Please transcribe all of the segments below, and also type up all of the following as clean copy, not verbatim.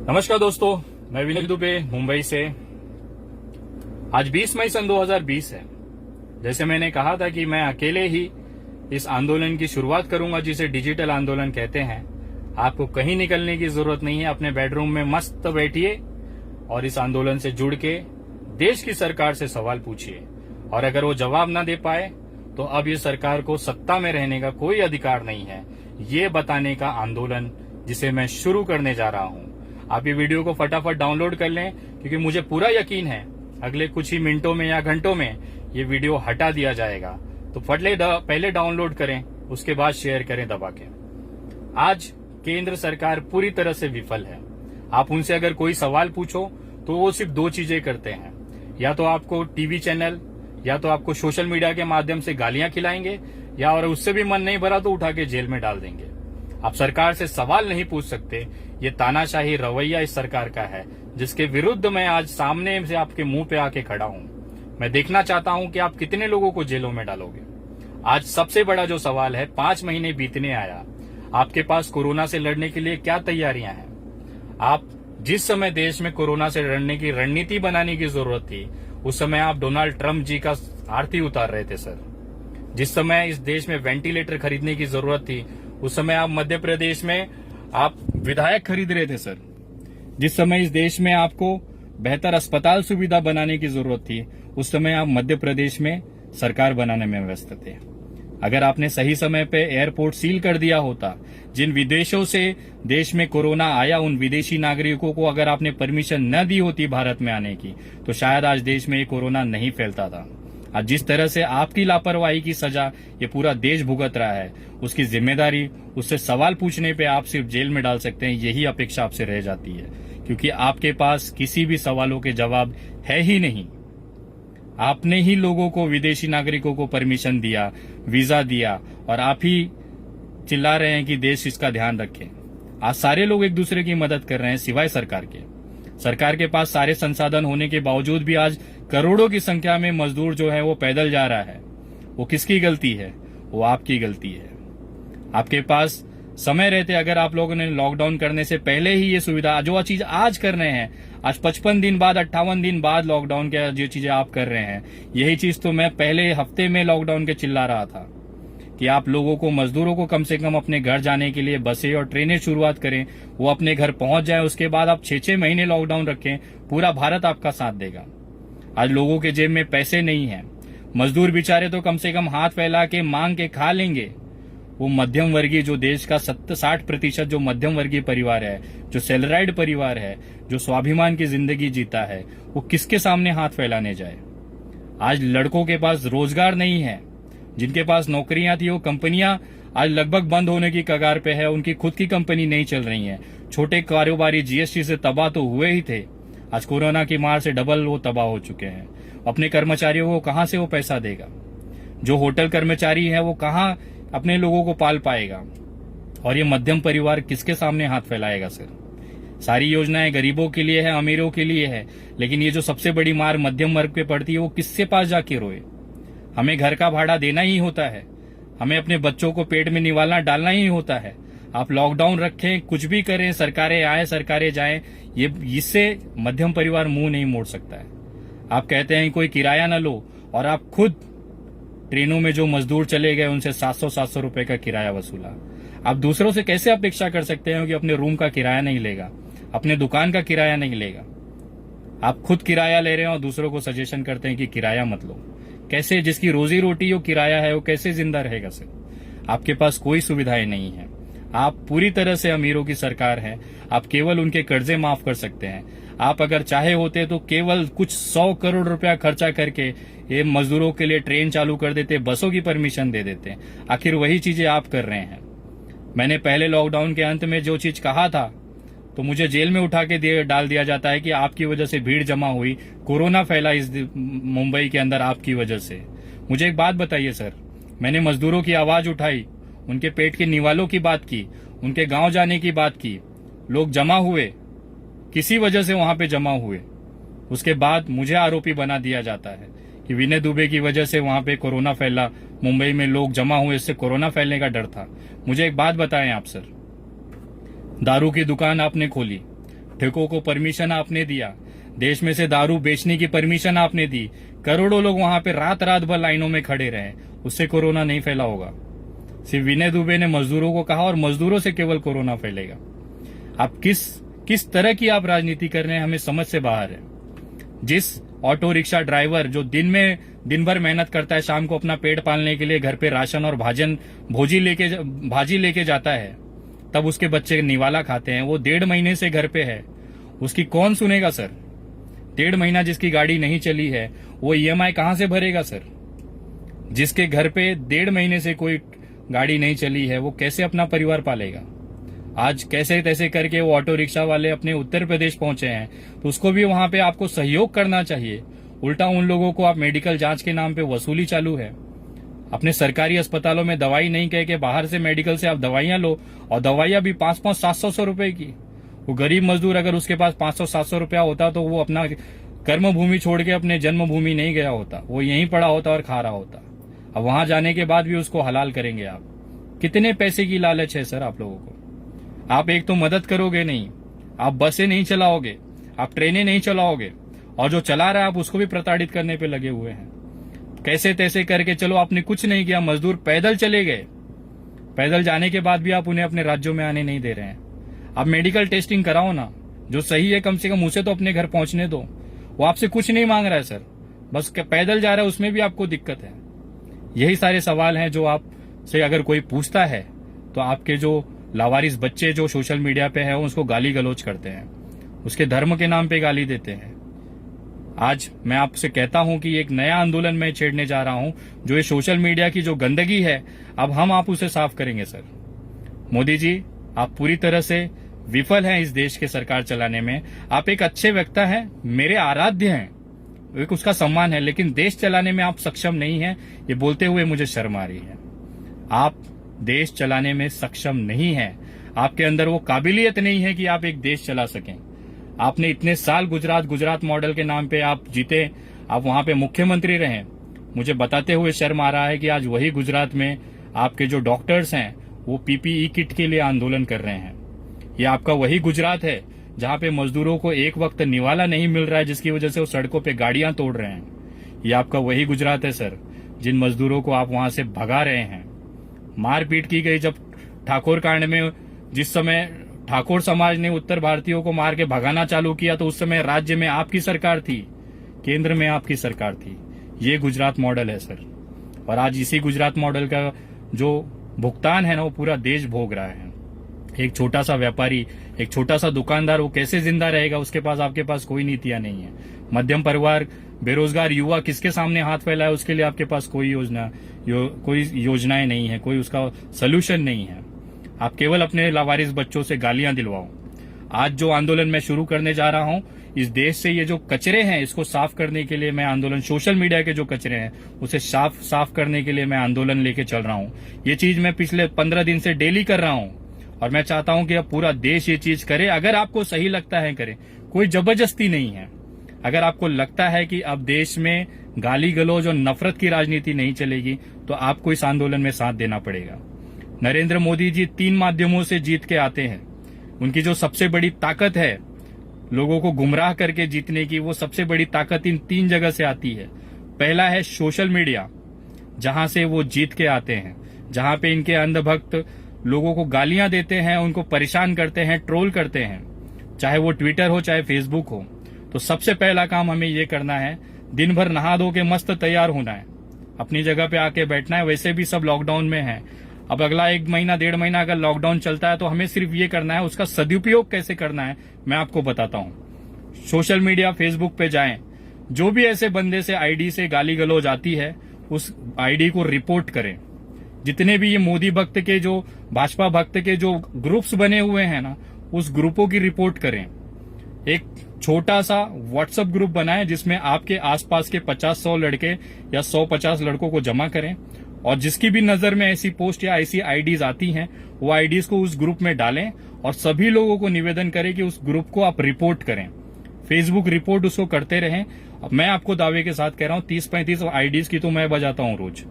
नमस्कार दोस्तों, मैं विनय दुबे मुंबई से। आज 20 मई सन 2020 है। जैसे मैंने कहा था कि मैं अकेले ही इस आंदोलन की शुरुआत करूंगा जिसे डिजिटल आंदोलन कहते हैं। आपको कहीं निकलने की जरूरत नहीं है, अपने बेडरूम में मस्त बैठिए और इस आंदोलन से जुड़ के देश की सरकार से सवाल पूछिए। और अगर वो जवाब ना दे पाए तो अब ये सरकार को सत्ता में रहने का कोई अधिकार नहीं है, ये बताने का आंदोलन जिसे मैं शुरू करने जा रहा हूं। आप ये वीडियो को फटाफट डाउनलोड कर लें, क्योंकि मुझे पूरा यकीन है अगले कुछ ही मिनटों में या घंटों में ये वीडियो हटा दिया जाएगा। तो पहले डाउनलोड करें, उसके बाद शेयर करें दबा के। आज केंद्र सरकार पूरी तरह से विफल है। आप उनसे अगर कोई सवाल पूछो तो वो सिर्फ दो चीजें करते हैं, या तो आपको टीवी चैनल या तो आपको सोशल मीडिया के माध्यम से गालियां खिलाएंगे, या और उससे भी मन नहीं भरा तो उठा के जेल में डाल देंगे। आप सरकार से सवाल नहीं पूछ सकते। ये तानाशाही रवैया इस सरकार का है, जिसके विरुद्ध मैं आज सामने से आपके मुंह पे आके खड़ा हूं। मैं देखना चाहता हूं कि आप कितने लोगों को जेलों में डालोगे। आज सबसे बड़ा जो सवाल है, 5 महीने बीतने आया, आपके पास कोरोना से लड़ने के लिए क्या तैयारियां हैं? आप जिस समय देश में कोरोना से लड़ने की रणनीति बनाने की जरूरत थी, उस समय आप डोनाल्ड ट्रंप जी का आरती उतार रहे थे सर। जिस समय इस देश में वेंटिलेटर खरीदने की जरूरत थी, उस समय आप मध्य प्रदेश में आप विधायक खरीद रहे थे सर। जिस समय इस देश में आपको बेहतर अस्पताल सुविधा बनाने की जरूरत थी, उस समय आप मध्य प्रदेश में सरकार बनाने में व्यस्त थे। अगर आपने सही समय पे एयरपोर्ट सील कर दिया होता, जिन विदेशों से देश में कोरोना आया उन विदेशी नागरिकों को अगर आपने परमिशन न दी होती भारत में आने की, तो शायद आज देश में ये कोरोना नहीं फैलता था। आज जिस तरह से आपकी लापरवाही की सजा ये पूरा देश भुगत रहा है, उसकी जिम्मेदारी, उससे सवाल पूछने पे आप सिर्फ जेल में डाल सकते हैं, यही अपेक्षा आपसे रह जाती है, क्योंकि आपके पास किसी भी सवालों के जवाब है ही नहीं। आपने ही लोगों को, विदेशी नागरिकों को परमिशन दिया, वीजा दिया, और आप ही चिल्ला रहे हैं कि देश इसका ध्यान रखे। आज सारे लोग एक दूसरे की मदद कर रहे हैं सिवाय सरकार के। सरकार के पास सारे संसाधन होने के बावजूद भी आज करोड़ों की संख्या में मजदूर जो है वो पैदल जा रहा है। वो किसकी गलती है? वो आपकी गलती है। आपके पास समय रहते अगर आप लोगों ने लॉकडाउन करने से पहले ही ये सुविधा, जो चीज आज कर रहे हैं, आज 55 दिन बाद, 58 दिन बाद लॉकडाउन के जो चीजें आप कर रहे हैं, यही चीज तो मैं पहले हफ्ते में लॉकडाउन के चिल्ला रहा था कि आप लोगों को, मजदूरों को कम से कम अपने घर जाने के लिए बसें और ट्रेनें शुरुआत करें, वो अपने घर पहुंच जाए। उसके बाद आप 6-6 महीने लॉकडाउन रखें, पूरा भारत आपका साथ देगा। आज लोगों के जेब में पैसे नहीं है, मजदूर बेचारे तो कम से कम हाथ फैला के मांग के खा लेंगे। वो मध्यम वर्गीय, जो देश का 60% जो मध्यम वर्गीय परिवार है, जो सैलराइड परिवार है, जो स्वाभिमान की जिंदगी जीता है, वो किसके सामने हाथ फैलाने जाए? आज लड़कों के पास रोजगार नहीं है, जिनके पास नौकरियां थी वो कंपनियां आज लगभग बंद होने की कगार पे है, उनकी खुद की कंपनी नहीं चल रही है। छोटे कारोबारी जीएसटी से तबाह तो हुए ही थे, आज कोरोना की मार से डबल वो तबाह हो चुके हैं। अपने कर्मचारियों को कहां से वो पैसा देगा? जो होटल कर्मचारी है वो कहां अपने लोगों को पाल पाएगा? और ये मध्यम परिवार किसके सामने हाथ फैलाएगा सर? सारी योजनाएं गरीबों के लिए है, अमीरों के लिए है, लेकिन ये जो सबसे बड़ी मार मध्यम वर्ग पे पड़ती है, वो किसके पास जाके रोए? हमें घर का भाड़ा देना ही होता है, हमें अपने बच्चों को पेट में निवालना डालना ही होता है। आप लॉकडाउन रखें, कुछ भी करें, सरकारें आए सरकारें जाएं, ये इससे मध्यम परिवार मुंह नहीं मोड़ सकता है। आप कहते हैं कोई किराया न लो, और आप खुद ट्रेनों में जो मजदूर चले गए उनसे 700 रुपए का किराया वसूला। आप दूसरों से कैसे अपेक्षा कर सकते हैं कि अपने रूम का किराया नहीं लेगा, अपने दुकान का किराया नहीं लेगा? आप खुद किराया ले रहे हैं और दूसरों को सजेशन करते हैं कि किराया मत लो। कैसे? जिसकी रोजी रोटी वो किराया है, वो कैसे जिंदा रहेगा सर? आपके पास कोई सुविधाएं नहीं है। आप पूरी तरह से अमीरों की सरकार है। आप केवल उनके कर्जे माफ कर सकते हैं। आप अगर चाहे होते तो केवल कुछ 100 करोड़ रुपया खर्चा करके ये मजदूरों के लिए ट्रेन चालू कर देते, बसों की परमिशन दे देते। आखिर वही चीजें आप कर रहे हैं। मैंने पहले लॉकडाउन के अंत में जो चीज कहा था, तो मुझे जेल में उठा के डाल दिया जाता है कि आपकी वजह से भीड़ जमा हुई, कोरोना फैला इस मुंबई के अंदर आपकी वजह से। मुझे एक बात बताइए सर, मैंने मजदूरों की आवाज उठाई, उनके पेट के निवालों की बात की, उनके गांव जाने की बात की। लोग जमा हुए, किसी वजह से वहां पे जमा हुए, उसके बाद मुझे आरोपी बना दिया जाता है कि विनय दुबे की वजह से वहां पे कोरोना फैला, मुंबई में लोग जमा हुए, इससे कोरोना फैलने का डर था। मुझे एक बात बताएं आप सर, दारू की दुकान आपने खोली, ठेकों को परमिशन आपने दिया, देश में से दारू बेचने की परमिशन आपने दी, करोड़ों लोग वहां पे रात रात भर लाइनों में खड़े रहे, उससे कोरोना नहीं फैला होगा। सिर्फ विनय दुबे ने मजदूरों को कहा और मजदूरों से केवल कोरोना फैलेगा। आप किस तरह की आप राजनीति कर रहे हैं, हमें समझ से बाहर है। जिस ऑटो रिक्शा ड्राइवर जो दिन भर मेहनत करता है, शाम को अपना पेट पालने के लिए घर पे राशन और भाजी लेके जाता है, तब उसके बच्चे निवाला खाते हैं, वो 1.5 महीने से घर पे है, उसकी कौन सुनेगा सर? 1.5 महीना जिसकी गाड़ी नहीं चली है, वो ईएमआई कहां से भरेगा सर? जिसके घर पे 1.5 महीने से कोई गाड़ी नहीं चली है, वो कैसे अपना परिवार पालेगा? आज कैसे तैसे करके वो ऑटो रिक्शा वाले अपने उत्तर प्रदेश पहुंचे हैं, तो उसको भी वहां पे आपको सहयोग करना चाहिए। उल्टा उन लोगों को आप मेडिकल जांच के नाम पे वसूली चालू है। अपने सरकारी अस्पतालों में दवाई नहीं कह के बाहर से मेडिकल से आप दवाइयां लो, और दवाइयां भी 500-700 रुपए की। वो गरीब मजदूर अगर उसके पास 500-700 रुपया होता तो वो अपना कर्म भूमि छोड़ के अपने जन्मभूमि नहीं गया होता, वो यहीं पड़ा होता और खा रहा होता। अब वहां जाने के बाद भी उसको हलाल करेंगे आप? कितने पैसे की लालच है सर आप लोगों को? आप एक तो मदद करोगे नहीं, आप बसें नहीं चलाओगे, आप ट्रेनें नहीं चलाओगे, और जो चला रहा है आप उसको भी प्रताड़ित करने पे लगे हुए हैं। कैसे तैसे करके चलो, आपने कुछ नहीं किया, मजदूर पैदल चले गए, पैदल जाने के बाद भी आप उन्हें अपने राज्यों में आने नहीं दे रहे हैं। आप मेडिकल टेस्टिंग कराओ ना, जो सही है कम से कम उसे तो अपने घर पहुंचने दो। वो आपसे कुछ नहीं मांग रहा है सर, बस पैदल जा रहा है, उसमें भी आपको दिक्कत है। यही सारे सवाल हैं जो आपसे अगर कोई पूछता है तो आपके जो लावारिस बच्चे जो सोशल मीडिया पे है उसको गाली गलौज करते हैं, उसके धर्म के नाम पे गाली देते हैं। आज मैं आपसे कहता हूं कि एक नया आंदोलन मैं छेड़ने जा रहा हूं, जो ये सोशल मीडिया की जो गंदगी है, अब आप उसे साफ करेंगे सर। मोदी जी, आप पूरी तरह से विफल हैं इस देश के सरकार चलाने में। आप एक अच्छे वक्ता हैं, मेरे आराध्य हैं, एक उसका सम्मान है, लेकिन देश चलाने में आप सक्षम नहीं हैं। ये बोलते हुए मुझे शर्म आ रही है। आप देश चलाने में सक्षम नहीं है, आपके अंदर वो काबिलियत नहीं है कि आप एक देश चला सकें। आपने इतने साल गुजरात मॉडल के नाम पे आप जीते, आप वहां पे मुख्यमंत्री रहे। मुझे बताते हुए शर्म आ रहा है कि आज वही गुजरात में आपके जो डॉक्टर्स हैं वो पीपीई किट के लिए आंदोलन कर रहे हैं। ये आपका वही गुजरात है जहां पे मजदूरों को एक वक्त निवाला नहीं मिल रहा है, जिसकी वजह से वो सड़कों पे गाड़ियां तोड़ रहे हैं। ये आपका वही गुजरात है सर, जिन मजदूरों को आप वहां से भगा रहे हैं। मारपीट की गई जब ठाकुर कांड में, जिस समय ठाकुर समाज ने उत्तर भारतीयों को मार के भगाना चालू किया, तो उस समय राज्य में आपकी सरकार थी, केंद्र में आपकी सरकार थी। ये गुजरात मॉडल है सर, और आज इसी गुजरात मॉडल का जो भुगतान है ना, वो पूरा देश भोग रहा है। एक छोटा सा व्यापारी, एक छोटा सा दुकानदार, वो कैसे जिंदा रहेगा? उसके पास, आपके पास कोई नीतियां नहीं है। मध्यम परिवार, बेरोजगार युवा किसके सामने हाथ फैलाए, उसके लिए आपके पास कोई योजनाएं नहीं है, कोई उसका सोल्यूशन नहीं है। आप केवल अपने लावारिस बच्चों से गालियां दिलवाओ। आज जो आंदोलन मैं शुरू करने जा रहा हूं, इस देश से ये जो कचरे हैं इसको साफ करने के लिए मैं आंदोलन, सोशल मीडिया के जो कचरे हैं उसे साफ करने के लिए मैं आंदोलन लेके चल रहा हूं। ये चीज मैं पिछले 15 दिन से डेली कर रहा हूं, और मैं चाहता हूं कि अब पूरा देश ये चीज करे। अगर आपको सही लगता है करें, कोई जबरदस्ती नहीं है। अगर आपको लगता है कि अब देश में गाली गलौज और नफरत की राजनीति नहीं चलेगी, तो आपको इस आंदोलन में साथ देना पड़ेगा। नरेंद्र मोदी जी 3 माध्यमों से जीत के आते हैं। उनकी जो सबसे बड़ी ताकत है लोगों को गुमराह करके जीतने की, वो सबसे बड़ी ताकत इन 3 जगह से आती है। पहला है सोशल मीडिया, जहां से वो जीत के आते हैं, जहां पे इनके अंधभक्त लोगों को गालियां देते हैं, उनको परेशान करते हैं, ट्रोल करते हैं, चाहे वो ट्विटर हो चाहे फेसबुक हो। तो सबसे पहला काम हमें ये करना है, दिन भर नहा धो के मस्त तैयार होना है, अपनी जगह पे आके बैठना है। वैसे भी सब लॉकडाउन में है। अब अगला 1 महीना 1.5 महीना अगर लॉकडाउन चलता है तो हमें सिर्फ ये करना है, उसका सदुपयोग कैसे करना है मैं आपको बताता हूं। सोशल मीडिया, फेसबुक पे जाएं, जो भी ऐसे बंदे से आईडी से गाली गलौज आती है उस आईडी को रिपोर्ट करें। जितने भी ये मोदी भक्त के, जो भाजपा भक्त के जो ग्रुप्स बने हुए हैं ना, उस ग्रुपों की रिपोर्ट करें। एक छोटा सा व्हाट्सएप ग्रुप बनाएं जिसमें आपके आसपास के 50-100 लड़के या 100-50 लड़कों को जमा करें, और जिसकी भी नजर में ऐसी पोस्ट या ऐसी आईडीज आती हैं, वो आईडीज को उस ग्रुप में डालें, और सभी लोगों को निवेदन करें कि उस ग्रुप को आप रिपोर्ट करें। फेसबुक रिपोर्ट उसको करते रहें। अब मैं आपको दावे के साथ कह रहा हूं, 30-35 आईडीज की तो मैं बजाता हूं रोज,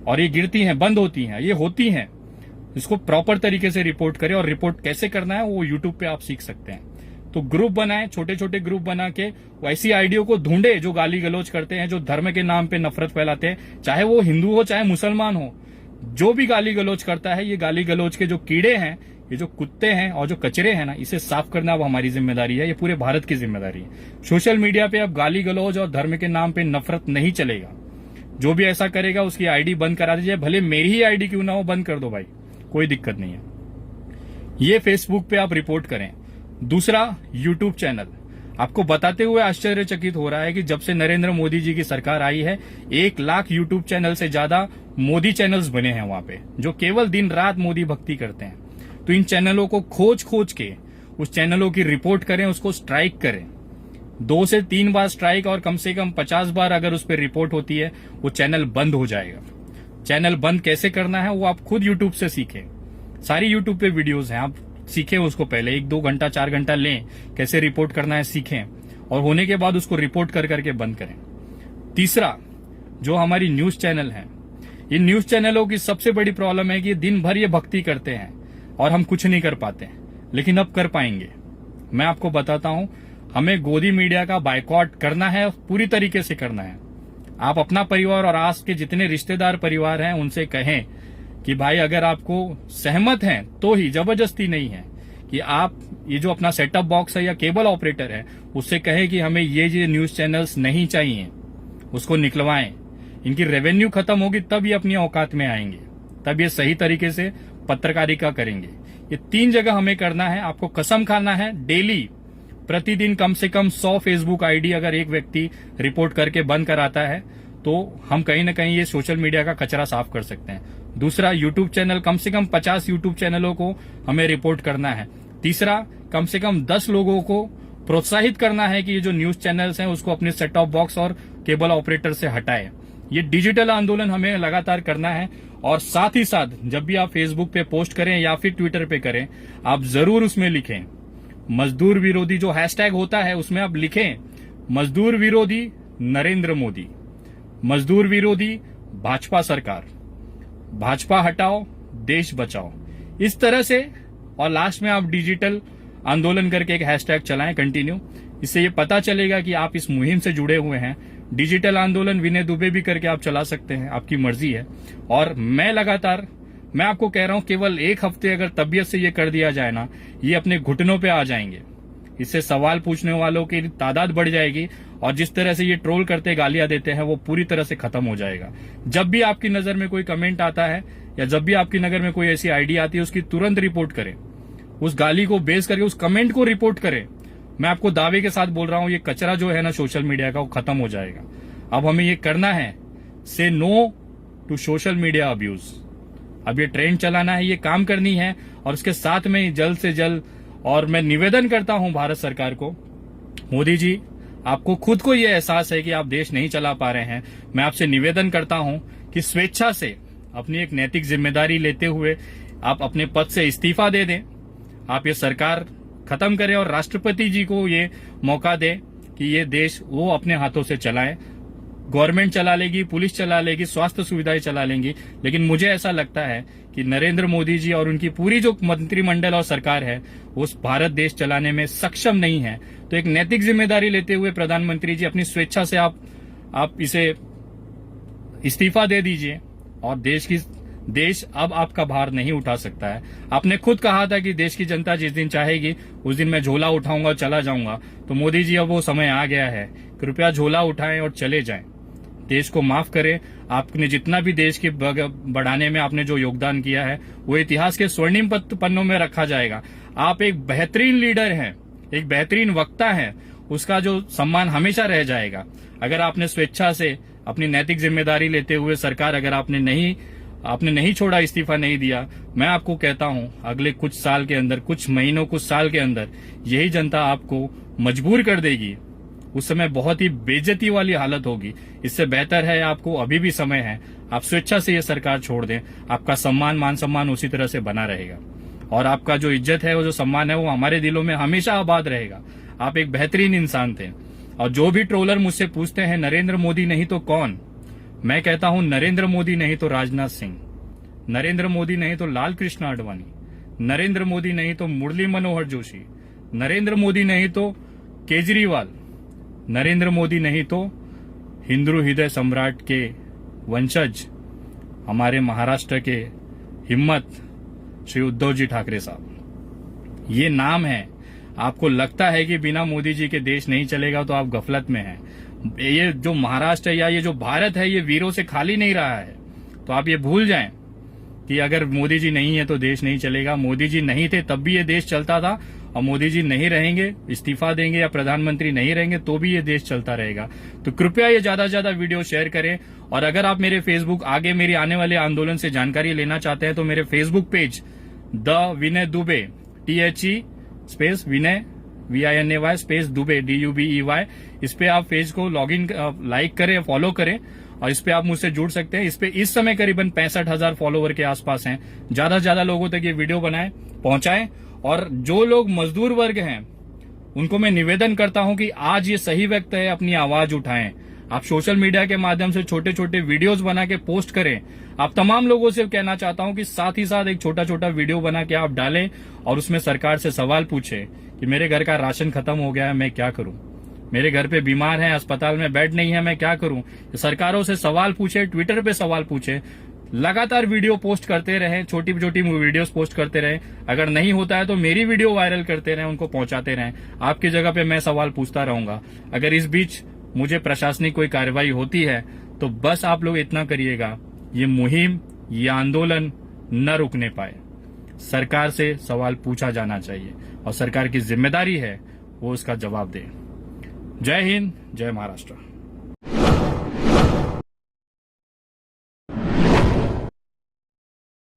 और ये गिरती हैं, बंद होती हैं, ये होती हैं। इसको प्रॉपर तरीके से रिपोर्ट करें, और रिपोर्ट कैसे करना है वो यूट्यूब पे आप सीख सकते हैं। तो ग्रुप बनाए, छोटे छोटे ग्रुप बना के वैसी आईडियो को ढूंढे जो गाली गलौज करते हैं, जो धर्म के नाम पे नफरत फैलाते हैं, चाहे वो हिंदू हो चाहे मुसलमान हो। जो भी गाली गलौज करता है, ये गाली गलौज के जो कीड़े हैं, ये जो कुत्ते हैं और जो कचरे हैं ना, इसे साफ करना अब हमारी जिम्मेदारी है, ये पूरे भारत की जिम्मेदारी है। सोशल मीडिया पे अब गाली गलौज और धर्म के नाम पे नफरत नहीं चलेगा। जो भी ऐसा करेगा उसकी आईडी बंद करा दीजिए, भले मेरी ही आईडी क्यों ना हो, बंद कर दो भाई, कोई दिक्कत नहीं है। ये फेसबुक पे आप रिपोर्ट करें। दूसरा, यूट्यूब चैनल, आपको बताते हुए आश्चर्यचकित हो रहा है कि जब से नरेंद्र मोदी जी की सरकार आई है, 1 लाख यूट्यूब चैनल से ज्यादा मोदी चैनल्स बने हैं वहां पे, जो केवल दिन रात मोदी भक्ति करते हैं। तो इन चैनलों को खोज खोज के उस चैनलों की रिपोर्ट करें, उसको स्ट्राइक करें। 2 से 3 बार स्ट्राइक और कम से कम 50 बार अगर उस पर रिपोर्ट होती है, वो चैनल बंद हो जाएगा। चैनल बंद कैसे करना है वो आप खुद यूट्यूब से सीखें। सारी यूट्यूब पे वीडियोस हैं, आप सीखें उसको। पहले 1-2 घंटा 4 घंटा लें, कैसे रिपोर्ट करना है सीखें, और होने के बाद उसको रिपोर्ट कर करके बंद करें। तीसरा, जो हमारी न्यूज चैनल है, इन न्यूज चैनलों की सबसे बड़ी प्रॉब्लम है कि दिन भर ये भक्ति करते हैं और हम कुछ नहीं कर पाते, लेकिन अब कर पाएंगे। मैं आपको बताता हूं, हमें गोदी मीडिया का बायकॉट करना है, पूरी तरीके से करना है। आप अपना परिवार और आस के जितने रिश्तेदार परिवार हैं उनसे कहें कि भाई अगर आपको सहमत हैं तो ही, जबरदस्ती नहीं है, कि आप ये जो अपना सेटअप बॉक्स है या केबल ऑपरेटर है उससे कहें कि हमें ये न्यूज चैनल्स नहीं चाहिए, उसको निकलवाएं। इनकी रेवेन्यू खत्म होगी तब ये अपनी औकात में आएंगे, तब ये सही तरीके से पत्रकारिता करेंगे। ये 3 जगह हमें करना है। आपको कसम खाना है, डेली प्रतिदिन कम से कम 100 फेसबुक आईडी अगर एक व्यक्ति रिपोर्ट करके बंद कराता है तो हम कहीं ना कहीं ये सोशल मीडिया का कचरा साफ कर सकते हैं। दूसरा, यूट्यूब चैनल, कम से कम 50 यूट्यूब चैनलों को हमें रिपोर्ट करना है। तीसरा, कम से कम 10 लोगों को प्रोत्साहित करना है कि ये जो न्यूज चैनल्स हैं उसको अपने सेट टॉप बॉक्स और केबल ऑपरेटर से हटाए। ये डिजिटल आंदोलन हमें लगातार करना है। और साथ ही साथ जब भी आप फेसबुक पे पोस्ट करें या फिर ट्विटर पे करें, आप जरूर उसमें लिखें मजदूर विरोधी, जो हैशटैग होता है उसमें आप लिखें मजदूर विरोधी नरेंद्र मोदी, मजदूर विरोधी भाजपा सरकार, भाजपा हटाओ देश बचाओ, इस तरह से। और लास्ट में आप डिजिटल आंदोलन करके एक हैशटैग चलाएं कंटिन्यू। इससे ये पता चलेगा कि आप इस मुहिम से जुड़े हुए हैं। डिजिटल आंदोलन विनय दुबे भी करके आप चला सकते हैं, आपकी मर्जी है। और मैं आपको कह रहा हूं, केवल 1 हफ्ते अगर तबीयत से ये कर दिया जाए ना, ये अपने घुटनों पे आ जाएंगे। इससे सवाल पूछने वालों की तादाद बढ़ जाएगी और जिस तरह से ये ट्रोल करते गालियां देते हैं वो पूरी तरह से खत्म हो जाएगा। जब भी आपकी नजर में कोई कमेंट आता है या जब भी आपकी नजर में कोई ऐसी आइडिया आती है, उसकी तुरंत रिपोर्ट करें। उस गाली को बेस करके उस कमेंट को रिपोर्ट करें। मैं आपको दावे के साथ बोल रहा हूं, ये कचरा जो है ना सोशल मीडिया का, वो खत्म हो जाएगा। अब हमें ये करना है, say no to social media abuse. अब ये ट्रेंड चलाना है, ये काम करनी है। और उसके साथ में जल्द से जल्द, और मैं निवेदन करता हूं भारत सरकार को, मोदी जी आपको खुद को ये एहसास है कि आप देश नहीं चला पा रहे हैं। मैं आपसे निवेदन करता हूं कि स्वेच्छा से अपनी एक नैतिक जिम्मेदारी लेते हुए आप अपने पद से इस्तीफा दे दें। आप ये सरकार खत्म करें और राष्ट्रपति जी को ये मौका दें कि ये देश वो अपने हाथों से चलाएं। गवर्नमेंट चला लेगी, पुलिस चला लेगी, स्वास्थ्य सुविधाएं चला लेंगी, लेकिन मुझे ऐसा लगता है कि नरेंद्र मोदी जी और उनकी पूरी जो मंत्रिमंडल और सरकार है उस भारत देश चलाने में सक्षम नहीं है। तो एक नैतिक जिम्मेदारी लेते हुए प्रधानमंत्री जी अपनी स्वेच्छा से आप इसे इस्तीफा दे दीजिए और देश अब आपका भार नहीं उठा सकता है। आपने खुद कहा था कि देश की जनता जिस दिन चाहेगी उस दिन मैं झोला उठाऊंगा और चला जाऊंगा। तो मोदी जी अब वो समय आ गया है, कृपया झोला उठाएं और चले जाएं। देश को माफ करें। आपने जितना भी देश के बढ़ाने में आपने जो योगदान किया है वो इतिहास के स्वर्णिम पन्नों में रखा जाएगा। आप एक बेहतरीन लीडर हैं, एक बेहतरीन वक्ता हैं, उसका जो सम्मान हमेशा रह जाएगा। अगर आपने स्वेच्छा से अपनी नैतिक जिम्मेदारी लेते हुए सरकार अगर आपने नहीं छोड़ा, इस्तीफा नहीं दिया, मैं आपको कहता हूं अगले कुछ साल के अंदर, कुछ महीनों, कुछ साल के अंदर यही जनता आपको मजबूर कर देगी। उस समय बहुत ही बेइज्जती वाली हालत होगी। इससे बेहतर है, आपको अभी भी समय है, आप स्वेच्छा से ये सरकार छोड़ दें। आपका सम्मान, मान सम्मान उसी तरह से बना रहेगा और आपका जो इज्जत है, वो जो सम्मान है, वो हमारे दिलों में हमेशा आबाद रहेगा। आप एक बेहतरीन इंसान थे। और जो भी ट्रोलर मुझसे पूछते हैं नरेंद्र मोदी नहीं तो कौन, मैं कहता हूं नरेंद्र मोदी नहीं तो राजनाथ सिंह, नरेंद्र मोदी नहीं तो लाल कृष्ण आडवाणी, नरेंद्र मोदी नहीं तो मुरली मनोहर जोशी, नरेंद्र मोदी नहीं तो केजरीवाल, नरेंद्र मोदी नहीं तो हिंदू हृदय सम्राट के वंशज हमारे महाराष्ट्र के हिम्मत श्री उद्धव जी ठाकरे साहब। ये नाम है। आपको लगता है कि बिना मोदी जी के देश नहीं चलेगा तो आप गफलत में हैं। ये जो महाराष्ट्र है या ये जो भारत है, ये वीरों से खाली नहीं रहा है। तो आप ये भूल जाएं कि अगर मोदी जी नहीं है तो देश नहीं चलेगा। मोदी जी नहीं थे तब भी ये देश चलता था, और मोदी जी नहीं रहेंगे, इस्तीफा देंगे या प्रधानमंत्री नहीं रहेंगे तो भी ये देश चलता रहेगा। तो कृपया ये ज्यादा से ज्यादा वीडियो शेयर करें। और अगर आप मेरे फेसबुक आगे मेरे आने वाले आंदोलन से जानकारी लेना चाहते हैं तो मेरे Facebook page the Vinay Dubey THE space Vinay VINAY space Dubey DUBEY, इस पे आप पेज को लॉगिन लाइक करें, फॉलो करें, और इस पे आप मुझसे जुड़ सकते हैं। इस पे इस समय करीबन 65,000 फॉलोवर के आसपास हैं। ज्यादा से ज्यादा लोगों तक ये वीडियो बनाएं, पहुंचाएं। और जो लोग मजदूर वर्ग हैं उनको मैं निवेदन करता हूं कि आज ये सही वक्त है, अपनी आवाज उठाएं। आप सोशल मीडिया के माध्यम से छोटे छोटे वीडियोस बना के पोस्ट करें। आप तमाम लोगों से कहना चाहता हूं कि साथ ही साथ एक छोटा छोटा वीडियो बना के आप डालें और उसमें सरकार से सवाल पूछें कि मेरे घर का राशन खत्म हो गया है, मैं क्या करूं, मेरे घर पे बीमार है, अस्पताल में बेड नहीं है, मैं क्या करूं। सरकारों से सवाल पूछे, ट्विटर पे सवाल पूछे, लगातार वीडियो पोस्ट करते रहें, छोटी छोटी वीडियोस पोस्ट करते रहें। अगर नहीं होता है तो मेरी वीडियो वायरल करते रहें, उनको पहुंचाते रहें। आपकी जगह पे मैं सवाल पूछता रहूंगा। अगर इस बीच मुझे प्रशासनिक कोई कार्रवाई होती है तो बस आप लोग इतना करिएगा, ये मुहिम, ये आंदोलन न रुकने पाए। सरकार से सवाल पूछा जाना चाहिए और सरकार की जिम्मेदारी है वो उसका जवाब दे। जय हिंद, जय महाराष्ट्र।